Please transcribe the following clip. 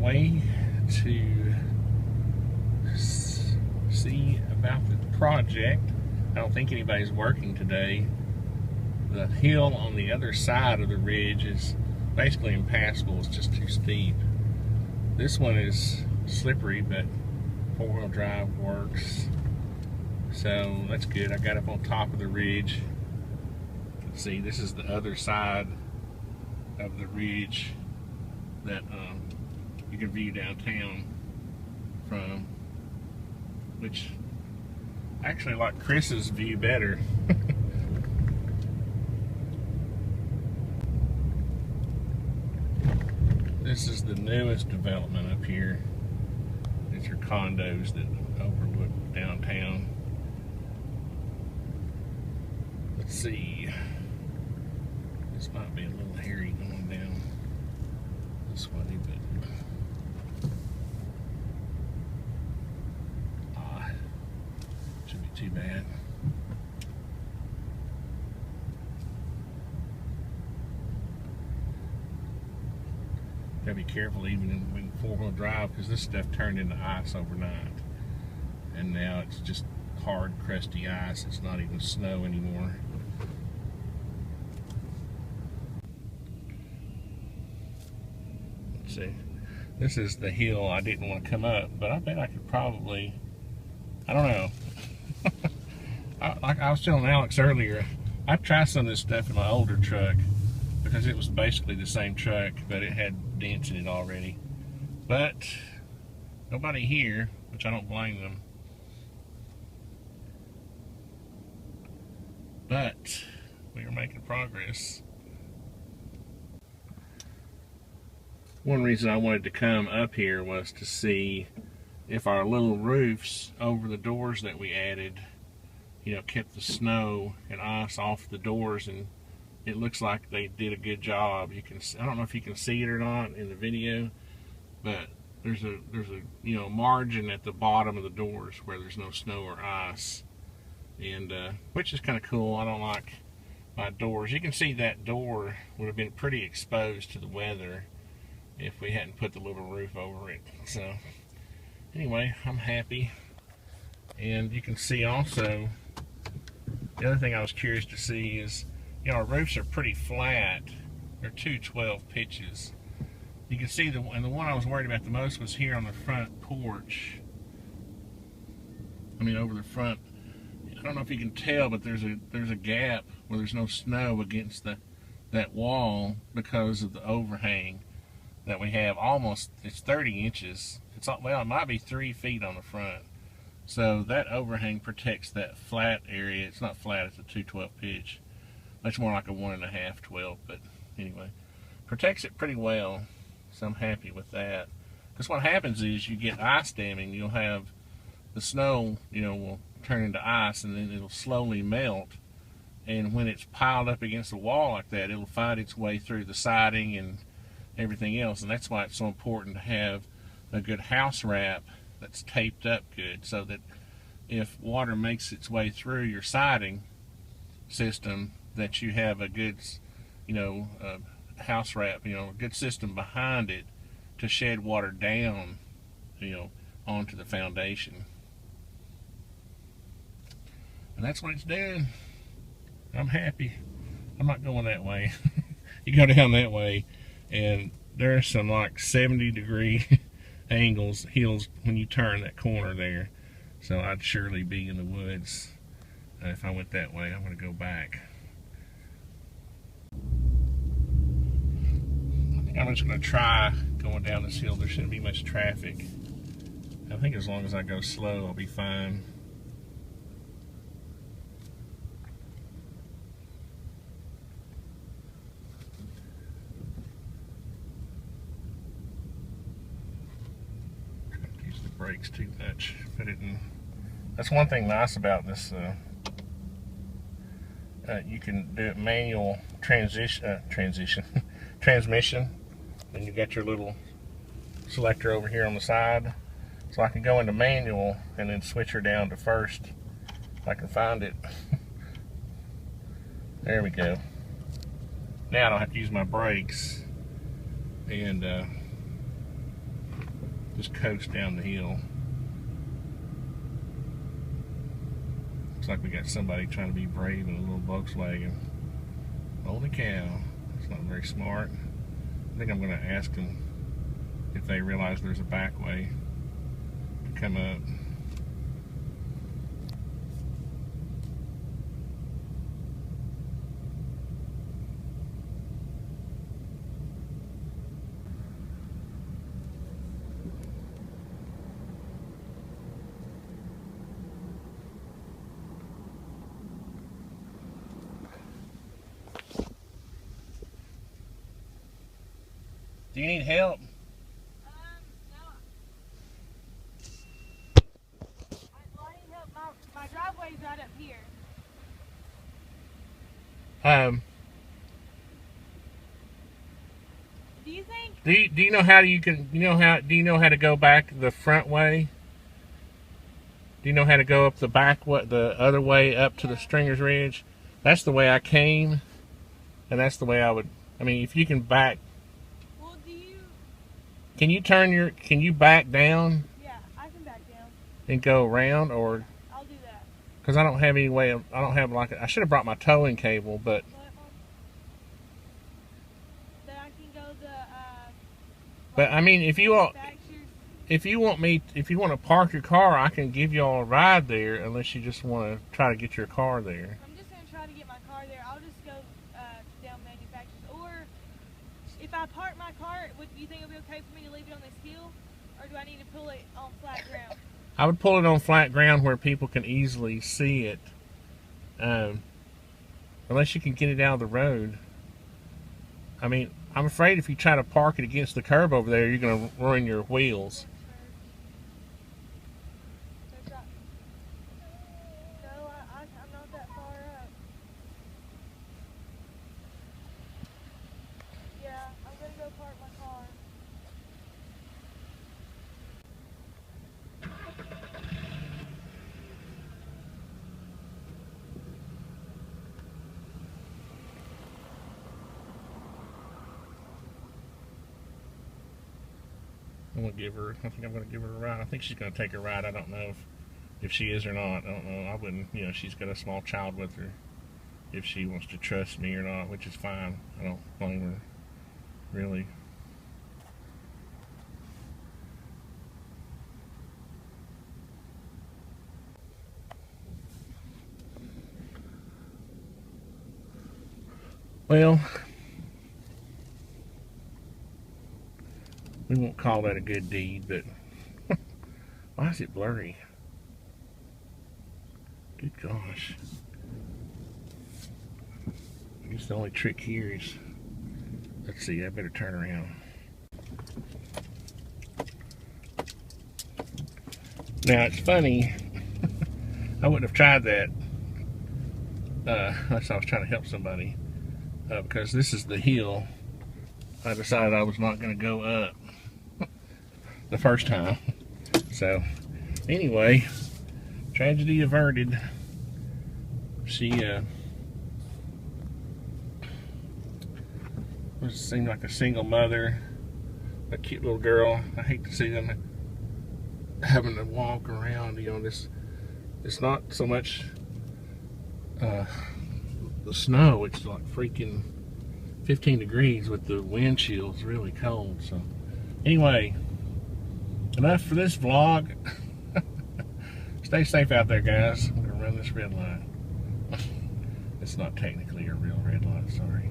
way to see about the project. I don't think anybody's working today. The hill on the other side of the ridge is basically impassable. It's just too steep. This one is slippery, but four-wheel drive works. So that's good. I got up on top of the ridge. You can see this is the other side of the ridge that you can view downtown from, which I actually like Chris's view better. This is the newest development up here. These are condos that overlook downtown. Let's see. This might be a little hairy going down this way, but shouldn't be too bad. Gotta be careful even in four-wheel drive, because this stuff turned into ice overnight, and now it's just hard, crusty ice. It's not even snow anymore. Let's see. This is the hill I didn't want to come up, but I bet I could probably, I don't know. Like I was telling Alex earlier, I tried some of this stuff in my older truck because it was basically the same truck, but it had dents in it already. But nobody here, which I don't blame them. But we are making progress. One reason I wanted to come up here was to see if our little roofs over the doors that we added, you know, kept the snow and ice off the doors, and it looks like they did a good job. You can, I don't know if you can see it or not in the video, but there's a you know, margin at the bottom of the doors where there's no snow or ice, and which is kind of cool. I don't like my doors. You can see that door would have been pretty exposed to the weather if we hadn't put the little roof over it. So anyway, I'm happy. And you can see also, the other thing I was curious to see is, you know, our roofs are pretty flat. They're 212 pitches. You can see and the one I was worried about the most was here on the front porch. I mean, over the front. I don't know if you can tell, but there's a gap where there's no snow against that wall because of the overhang that we have. Almost, it's 30 inches. It's, well, it might be 3 feet on the front. So that overhang protects that flat area. It's not flat, it's a 212 pitch. Much more like a 1.5 12, but anyway, protects it pretty well. So I'm happy with that. Because what happens is you get ice damming. You'll have the snow, you know, will turn into ice, and then it'll slowly melt. And when it's piled up against the wall like that, it'll find its way through the siding and everything else. And that's why it's so important to have a good house wrap that's taped up good, so that if water makes its way through your siding system, that you have a good, you know, house wrap, you know, a good system behind it to shed water down, you know, onto the foundation. And that's what it's doing. I'm happy. I'm not going that way. You go down that way, and there's some like 70-degree angles, hills, when you turn that corner there. So I'd surely be in the woods if I went that way. I'm going to go back. I think I'm just going to try going down this hill. There shouldn't be much traffic. I think as long as I go slow, I'll be fine. Brakes too much. Put it in. That's one thing nice about this. You can do it manual transmission, and you got your little selector over here on the side. So I can go into manual and then switch her down to first if I can find it. There we go. Now I don't have to use my brakes, and just coast down the hill. Looks like we got somebody trying to be brave in a little Volkswagen. Holy cow, it's not very smart. I think I'm going to ask them if they realize there's a back way to come up. Do you need help? No. I need help. My driveway's right up here. Do you think? Do you know how how to go back the front way? Do you know how to go up the back the other way up to the Stringer's Ridge? That's the way I came, and that's the way I would. I mean, if you can back. Well, do you? Can you back down? Yeah, I can back down. And go around, or? I'll do that. Because I don't have any way of. I don't have I should have brought my towing cable, but. Then I can go the. But I mean, if you want to park your car, I can give y'all a ride there, unless you just want to try to get your car there. I'm just gonna try to get my car there. I'll just go down Manufacturers, or if I park my car, do you think it'll be okay for me to leave it on this hill, or do I need to pull it on flat ground? I would pull it on flat ground where people can easily see it, unless you can get it out of the road. I mean, I'm afraid if you try to park it against the curb over there, you're going to ruin your wheels. No, I'm not that far up. Yeah, I'm going to go park my car. I think I'm going to give her a ride. I think she's going to take a ride. I don't know if she is or not. I don't know. I wouldn't, she's got a small child with her. If she wants to trust me or not, which is fine. I don't blame her, really. Well, we won't call that a good deed, but why is it blurry? Good gosh. I guess the only trick here is, let's see, I better turn around. Now it's funny, I wouldn't have tried that unless I was trying to help somebody, because this is the hill. I decided I was not going to go up the first time. So anyway, tragedy averted. She seemed like a single mother, a cute little girl. I hate to see them having to walk around, this. It's not so much the snow, it's like freaking 15 degrees with the wind chill. It's really cold. So anyway, enough for this vlog. Stay safe out there, guys. I'm gonna run this red light. It's not technically a real red light, sorry.